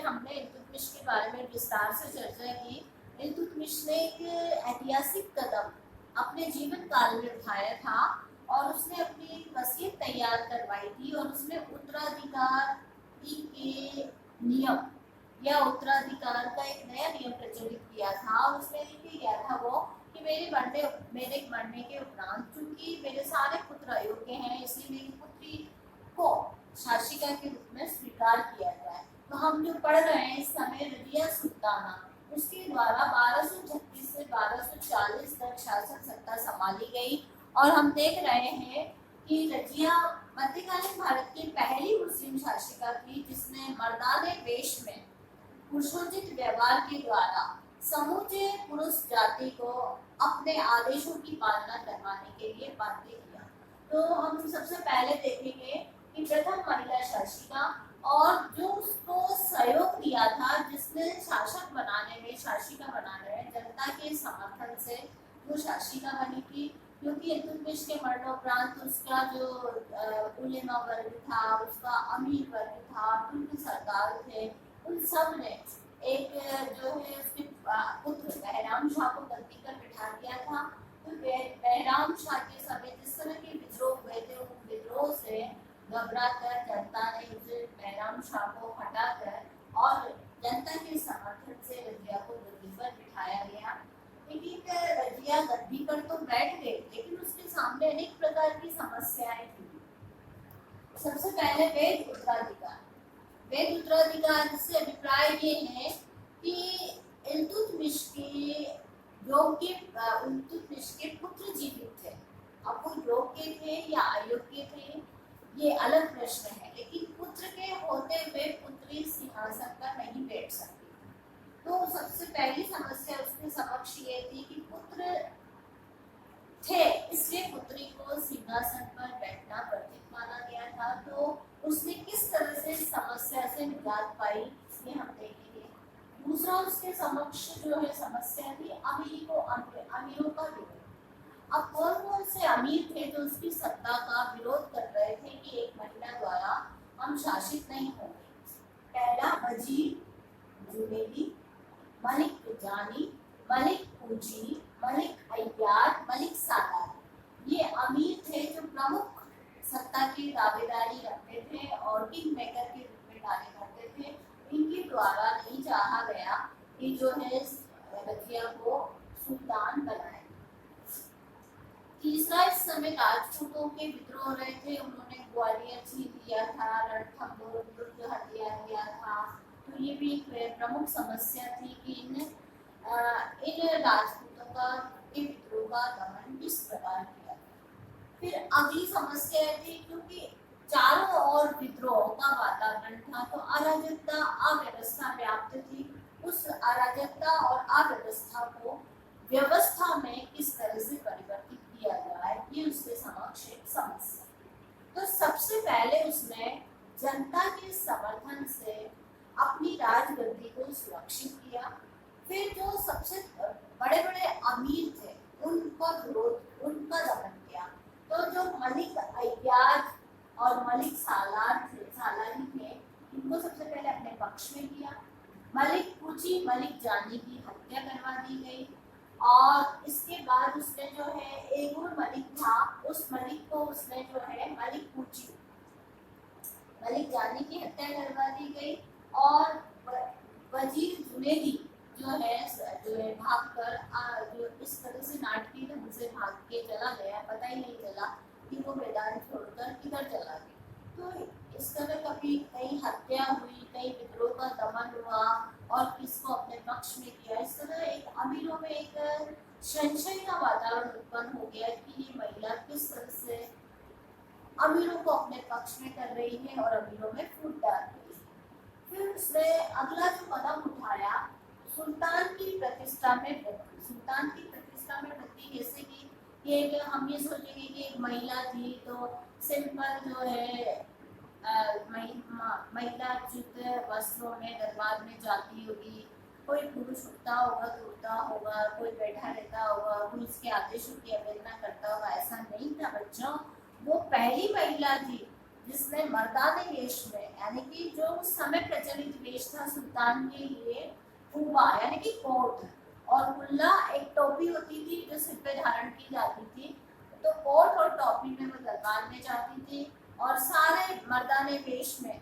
हमने इल्तुतमिश के बारे में विस्तार से चर्चा की। इल्तुतमिश ने एक ऐतिहासिक कदम अपने जीवन काल में उठाया था और उसने अपनी एक वसीयत तैयार करवाई थी और उसने उत्तराधिकारी के नियम या उत्तराधिकार का एक नया नियम प्रचलित किया था। और उसमें लिखे गया था वो कि मेरे मरने के उपरांत चूंकि मेरे सारे पुत्र अयोग्य हैं, इसलिए मेरी पुत्री को शासिका के रूप में स्वीकार किया जाए। तो हम जो पढ़ रहे हैं इस समय रजिया सुल्ताना, उसके द्वारा 1236 से 1240 तक शासन सत्ता संभाली गई। और हम देख रहे हैं कि रजिया मध्यकालीन भारत की पहली मुस्लिम शासिका थी जिसने मर्दाने वेश में पुरुषोचित व्यवहार के द्वारा समूचे पुरुष जाति को अपने आदेशों की पालना करवाने के लिए बाध्य किया। तो हम सबसे पहले देखेंगे कि प्रथम महिला शासिका और जो उसको सहयोग दिया था, जिसने शासक बनाने में, शासिका बनाने में जनता के समर्थन से वो शासिका बनी थी। क्योंकि इल्तुतमिश के मरणोपरांत उसका जो उलेमा वर्ग था, उसका अमीर वर्ग था, तुर्क सरदार थे, उन सब ने एक जो है उसके पुत्र बहराम शाह को गद्दी पर बिठा दिया था। तो बहराम शाह के समय जिस तरह के विद्रोह हुए थे, उन विद्रोह से घबराकर जनता ने उसे बहराम शाह को हटाकर और जनता के समर्थन से रजिया को गद्दी पर बिठाया गया। लेकिन रजिया गद्दी पर तो बैठ गई, लेकिन उसके सामने अनेक प्रकार की समस्याएं थी। सबसे पहले वेद उत्तराधिकार। वेद उत्तराधिकार से अभिप्राय ये है कि इल्तुतमिश के पुत्र जीवित थे। अब वो योग्य थे या अयोग्य थे ये अलग प्रश्न है, लेकिन पुत्र के होते हुए पुत्री सिंहासन पर नहीं बैठ सकती। तो सबसे पहली समस्या उसके समक्ष ये थी कि पुत्र थे, इसलिए पुत्री को सिंहासन पर बैठना वर्जित माना गया था। तो उसने किस तरह से समस्या से निजात पाई ये हम देखेंगे। दूसरा उसके समक्ष जो है समस्या थी अमीरों का विरोध। अब कौन से अमीर थे जो उसकी सत्ता का विरोध कर रहे थे कि एक महिला द्वारा हम शासित नहीं होंगे। पहला वजीर जुनेदी, मलिक जानी, मलिक पूजी, मलिक अय्यार, मलिक सालार, ये अमीर थे जो प्रमुख सत्ता की दावेदारी रखते थे और किंग मेकर के रूप में कार्य करते थे। इनके द्वारा नहीं चाहा गया कि जो है रजिया को सुल्तान बनाए। तीसरा, इस समय राजपूतों के विद्रोह हो रहे थे, उन्होंने ग्वालियर जीत लिया था, रणथंभौर दुर्ग हत्या किया था। तो ये भी एक प्रमुख समस्या थी कि इन राजपूतों का के विद्रोह का दमन किस प्रकार किया। फिर अगली समस्या थी क्योंकि चारों ओर विद्रोह का वातावरण था, तो अराजकता अव्यवस्था व्याप्त थी। उस अराजकता और अव्यवस्था को व्यवस्था में किस तरह से परिवर्तित किया जाए, ये उसके समक्ष एक समस्या। तो सबसे पहले उसने जनता के समर्थन से अपनी राजगद्दी को सुरक्षित किया। फिर जो सबसे बड़े बड़े अमीर थे उनका विरोध, उनका दमन किया। तो जो मलिक अय्याज और मलिक सालारी थे, इनको सबसे पहले अपने पक्ष में किया। मलिक पूची, मलिक जानी की हत्या करवा दी गई और इसके बाद उसने जो है एक और मलिक था, उस मलिक को उसने जो है मलिक पूची, मलिक जानी की हत्या करवा दी गई। और वजीर जुनेदी जो है भागकर जो इस तरह से नाटकीय ढंग से भाग के चला गया, पता ही नहीं चला कि वो मैदान छोड़कर किधर चला गया। तो इस तरह कभी कहीं हत्या हुई, कहीं विद्रोह का दमन हुआ और किसको अपने पक्ष में किया। इस तरह एक अमीरों में एक संशय का वातावरण उत्पन्न हो गया कि ये महिला किस तरह से अमीरों को अपने पक्ष में कर रही है और अमीरों में फूट डाल रही है। फिर उसने अगला जो कदम उठाया, सुल्तान की प्रतिष्ठा में वृद्धि। सुल्तान की प्रतिष्ठा में वृद्धि जैसे कि एक हम ये सोचेंगे कि एक महिला थी तो सिंपल जो है महिला चित वस्त्रों में दरबार में जाती होगी, कोई पुरुष उठता होगा तो उठता होगा, कोई बैठा रहता होगा, कोई उसके आदेशों की अवहेलना करता होगा। ऐसा नहीं था बच्चों, वो पहली महिला थी जिसने मर्दाने वेश में, यानी कि जो उस समय प्रचलित वेश था सुल्तान के लिए, कुबा यानी कि कोट, और कुल्ला एक टोपी होती थी जो सिर पे धारण की जाती थी, तो कोट और टोपी में वो दरबार में जाती थी और सारे मर्दाने वेश में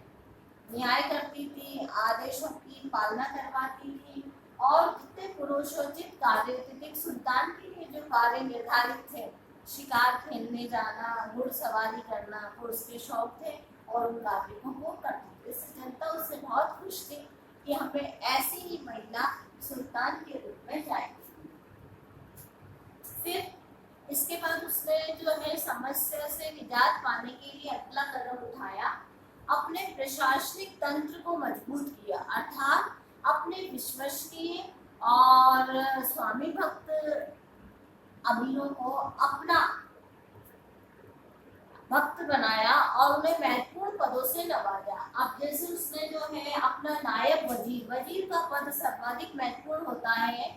न्याय करती थी, आदेशों की पालना करवाती थी, और कितने पुरुषोचित कार्य होते थे। सुल्तान के लिए जो कार्य निर्धारित थे, शिकार खेलने जाना, घुड़सवारी करना, वो उसके शौक थे और उन कार्यों को वो करती थी। इससे जनता उससे बहुत खुश थी कि हमें ऐसी ही महिला सुल्तान के रूप में जाएगी। फिर इसके बाद उसने जो है समस्या से निजात पाने के लिए अगला कदम उठाया, अपने प्रशासनिक तंत्र को मजबूत किया, अर्थात अपने विश्वसनीय और स्वामी भक्त अमीरों को अपना भक्त बनाया और उन्हें महत्वपूर्ण पदों से नवाजा। अब जैसे उसने जो है अपना नायब वजीर, वजीर का पद सर्वाधिक महत्वपूर्ण होता है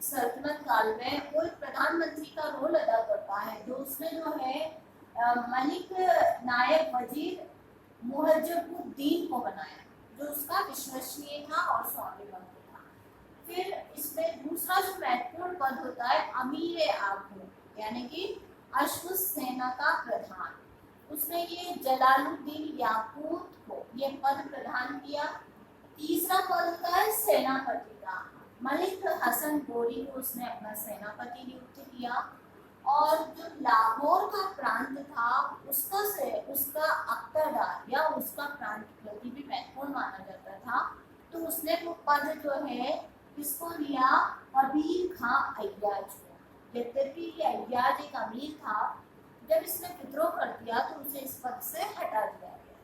सल्तनत काल में, वो एक प्रधानमंत्री का रोल अदा करता है, जो उसने जो है मलिक नायब वजीर मुहज्जबुद्दीन को बनाया, जो उसका विश्वसनीय था और स्वामी भक्त था। फिर इसमें दूसरा जो महत्वपूर्ण पद होता है अमीर आबू, यानी कि अश्व सेना का प्रधान, उसने ये जलालुद्दीन याकूत को ये पद प्रदान किया। तीसरा पद होता है सेनापति का, मलिक हसन गोरी को उसने अपना सेनापति नियुक्त किया, और जो लाहौर का प्रांत था उसका अख्तरदार या उसका प्रांत प्रति भी महत्वपूर्ण माना जाता था, तो उसने वो पद जो है किसको दिया, कबीर खां अय्याज को। यद्यपि ये अय्याज एक अमीर था, जब इसने विद्रोह कर दिया तो उसे इस पद से हटा दिया गया।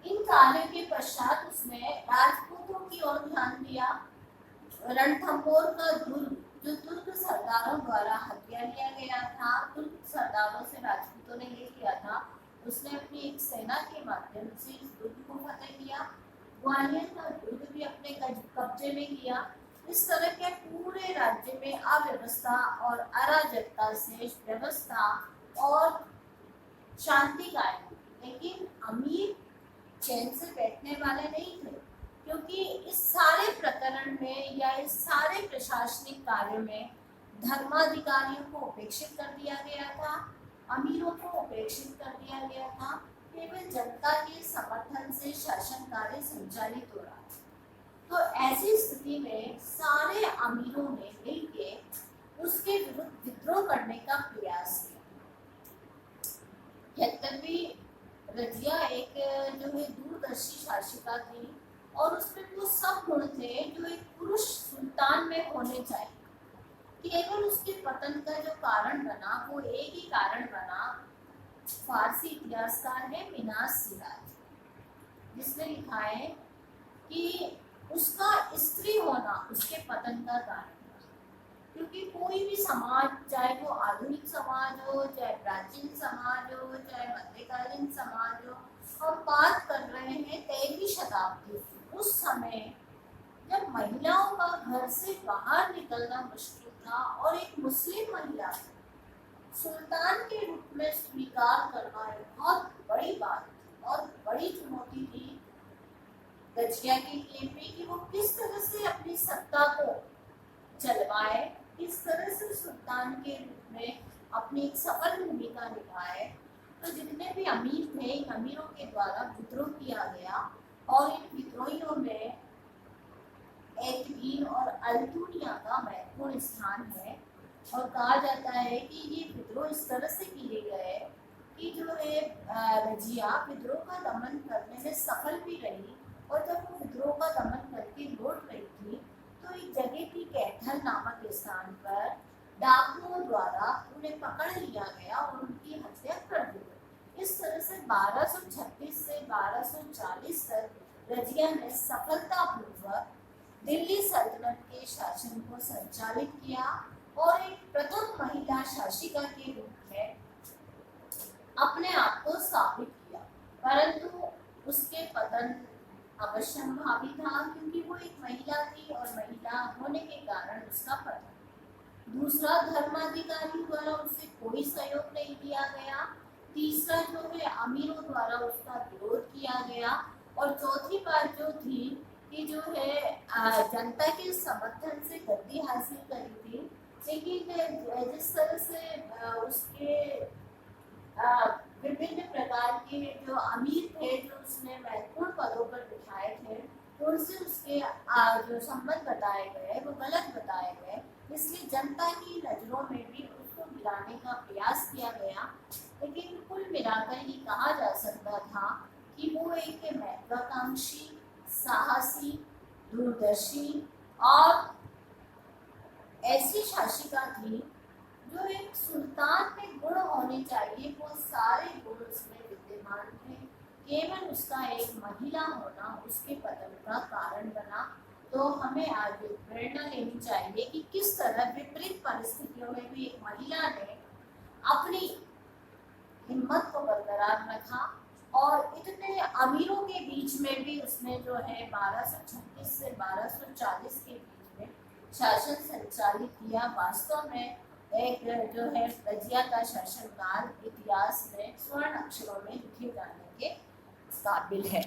इन कार्यों के पश्चात उसने राजपूतों की ओर ध्यान दिया। रणथंभौर का दुर्ग जो तुर्क सरदारों द्वारा हत्या लिया गया था, तुर्क सरदारों से राजपूतों ने ये किया था, उसने अपनी एक सेना के माध्यम से इस दुर्ग को फतेह किया। ग्वालियर का दुर्ग भी अपने कब्जे में किया। इस तरह के पूरे राज्य में अव्यवस्था और अराजकता से व्यवस्था और शांति कायम हुई। लेकिन अमीर चैन से बैठने वाले नहीं थे, क्योंकि इस सारे प्रकरण में या इस सारे प्रशासनिक कार्य में धर्माधिकारियों को उपेक्षित कर दिया गया था, अमीरों को उपेक्षित कर दिया गया था, केवल जनता के समर्थन से शासन कार्य संचालित हो रहा था। तो ऐसी स्थिति में सारे अमीरों ने मिलकर उसके विरुद्ध विद्रोह करने का प्रयास किया। यद्यपि रजिया एक जो है दूरदर्शी शासिका थी और उसमें वो सब गुण थे जो एक पुरुष सुल्तान में होने चाहिए। केवल उसके पतन का जो कारण बना वो एक ही कारण बना, फारसी इतिहासकार है मिनास सिराज, जिसने लिखा है कि उसका स्त्री होना उसके पतन का कारण था। क्योंकि कोई भी समाज, चाहे वो आधुनिक समाज हो, चाहे प्राचीन समाज हो, चाहे मध्यकालीन समाज हो, हम बात कर रहे हैं 13वीं शताब्दी की। उस समय जब महिलाओं का घर से बाहर निकलना मुश्किल था और एक मुस्लिम महिला सुल्तान के रूप में स्वीकार करना एक बहुत बड़ी बात थी और बड़ी चुनौती थी रजिया के लिए भी, कि वो किस तरह से अपनी सत्ता को चलवाए, किस तरह से सुल्तान के रूप में अपनी एक सफल भूमिका निभाए। तो जितने भी अमीर थे, इन अमीरों के द्वारा विद्रोह किया गया और इन विद्रोहियों में एतवीन और अल्तुनिया का महत्वपूर्ण स्थान है। और कहा जाता है कि ये विद्रोह इस तरह से किए गए कि जो है रजिया विद्रोह का दमन करने में सफल भी रही, और जब वो विद्रोह का दमन करके लौट रही थी तो एक जगह थी कैथल नामक स्थान पर डाकुओं द्वारा उन्हें पकड़ लिया गया और उनकी हत्या कर दी गई। इस तरह से 1236 से 1240 तक रजिया ने सफलतापूर्वक दिल्ली सल्तनत के शासन को संचालित किया और एक प्रथम महिला शासिका के रूप में अपने आप को स्थापित किया। परंतु उसके पतन अवश्यंभावी था, क्योंकि वो एक महिला थी और महिला होने के कारण उसका पतन। दूसरा, धर्माधिकारी द्वारा उसे कोई सहयोग नहीं दिया गया। तीसरा जो है अमीरों द्वारा उसका विरोध किया गया, और चौथी बात जो थी कि जो है जनता के समर्थन से गद्दी हासिल करी थी। लेकिन जिस तरह से उसके विभिन्न प्रकार के जो अमीर थे जो उसने महत्वपूर्ण पदों पर बिठाए थे, उनसे उसके जो संबंध बताए गए वो गलत बताए गए, इसलिए जनता की नज़रों में भी उसको गिराने का प्रयास किया गया। लेकिन कुल मिलाकर ये कहा जा सकता था कि वो एक महत्वाकांक्षी, साहसी, दूरदर्शी और ऐसी शासिका थी जो एक सुल्तान में गुण होने चाहिए वो सारे गुण उसमें विद्यमान थे। केवल उसका एक महिला होना उसके पतन का कारण बना। तो हमें आगे प्रेरणा लेनी चाहिए कि किस तरह विपरीत परिस्थितियों में भी एक महिला ने अपनी हिम्मत को बरकरार रखा, और इतने अमीरों के बीच में भी उसने जो है 1236 से 1240 के बीच में शासन संचालित किया। वास्तव में एक जो है रजिया का शासनकाल इतिहास में स्वर्ण अक्षरों में लिखे जाने के काबिल है।